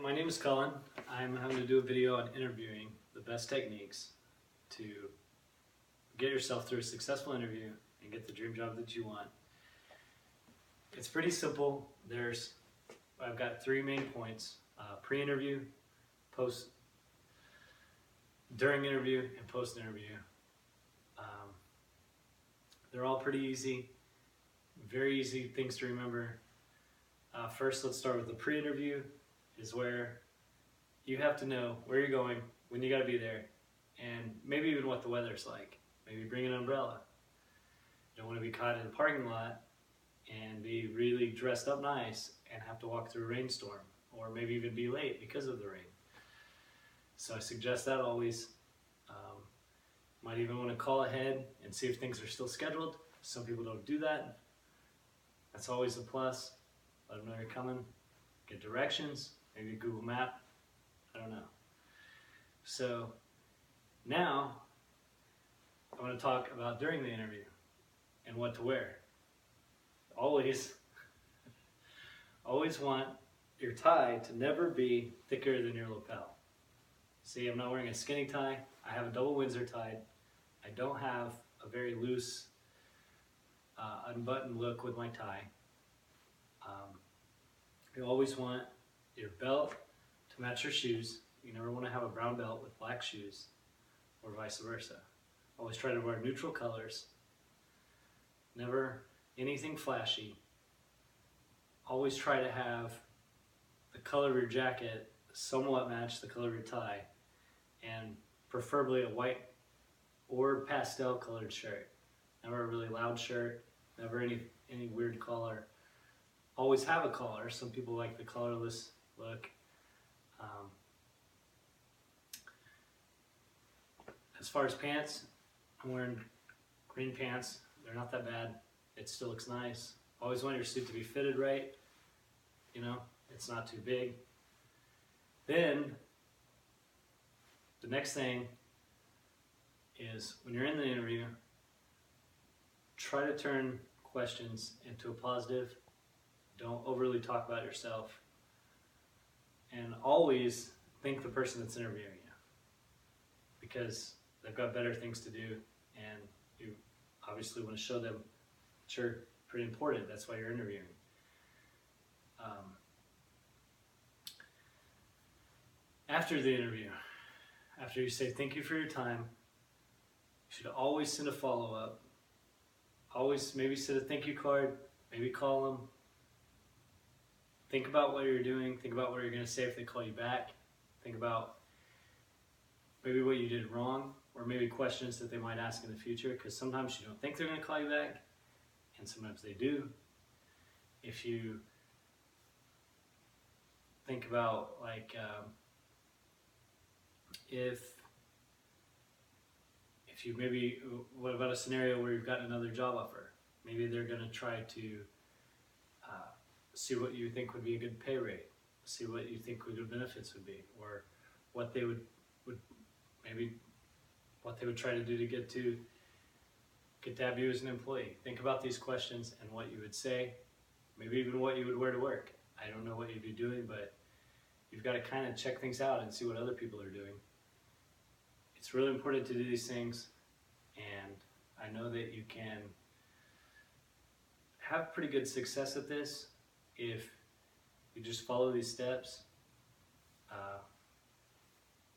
my name is Cullen. I'm having to do a video on interviewing, the best techniques to get yourself through a successful interview and get the dream job that you want. It's pretty simple. I've got three main points: pre-interview, during interview, and post-interview. They're all pretty easy, very easy things to remember. First, let's start with the pre-interview. Is where you have to know where you're going, when you got to be there, and maybe even what the weather's like. Maybe bring an umbrella. You don't want to be caught in a parking lot and be really dressed up nice and have to walk through a rainstorm, or maybe even be late because of the rain. So I suggest that always. Might even want to call ahead and see if things are still scheduled. Some people don't do that. That's always a plus. Let them know you're coming. Get directions, maybe Google Map, I don't know. So now I want to talk about during the interview and what to wear. Always want your tie to never be thicker than your lapel. See, I'm not wearing a skinny tie. I have a double Windsor tie. I don't have a very loose unbuttoned look with my tie. You always want your belt to match your shoes. You never want to have a brown belt with black shoes, or vice versa. Always try to wear neutral colors. Never anything flashy. Always try to have the color of your jacket somewhat match the color of your tie, and preferably a white or pastel colored shirt. Never a really loud shirt, never any weird collar. Always have a collar. Some people like the collarless look. As far as pants, I'm wearing green pants. They're not that bad. It still looks nice. Always want your suit to be fitted right. You know, it's not too big. Then, the next thing is when you're in the interview, try to turn questions into a positive. Don't overly talk about yourself. And always thank the person that's interviewing you, because they've got better things to do, and you obviously want to show them that you're pretty important. That's why you're interviewing. After the interview, after you say thank you for your time, you should always send a follow-up. Always maybe send a thank you card, maybe call them. Think about what you're doing. Think about what you're going to say if they call you back. Think about maybe what you did wrong, or maybe questions that they might ask in the future, because sometimes you don't think they're going to call you back, and sometimes they do. If you think about, like, if you maybe, what about a scenario where you've got another job offer? Maybe they're going to try to see what you think would be a good pay rate, see what you think good benefits would be, or what they would try to do to get to have you as an employee. Think about these questions and what you would say, maybe even what you would wear to work. I don't know what you'd be doing, but you've got to kind of check things out and see what other people are doing. It's really important to do these things, and I know that you can have pretty good success at this if you just follow these steps.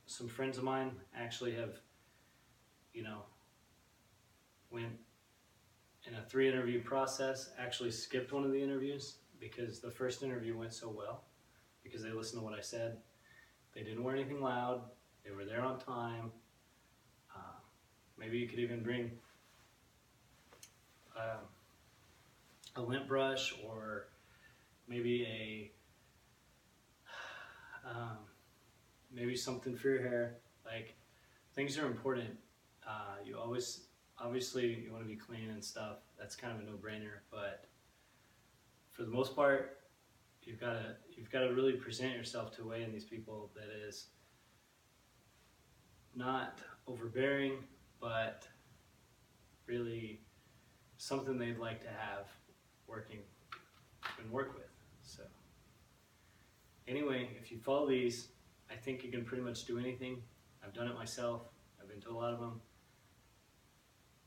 Some friends of mine actually have, went in a 3-interview process, actually skipped one of the interviews because the first interview went so well, because they listened to what I said. They didn't wear anything loud. They were there on time. Maybe you could even bring a lint brush, or maybe maybe something for your hair. Like, things are important. You obviously you want to be clean and stuff. That's kind of a no-brainer. But for the most part, you've got to really present yourself to a way in these people that is not overbearing, but really something they'd like to have work with. So Anyway, if you follow these, I think you can pretty much do anything. I've done it myself. I've been to a lot of them.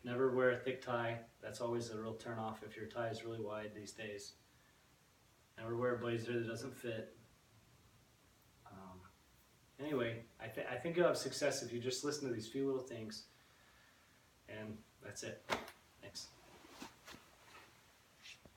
Never wear a thick tie. That's always a real turn off if your tie is really wide these days. Never wear a blazer that doesn't fit. Anyway, I think you'll have success if you just listen to these few little things. And that's it. Thanks.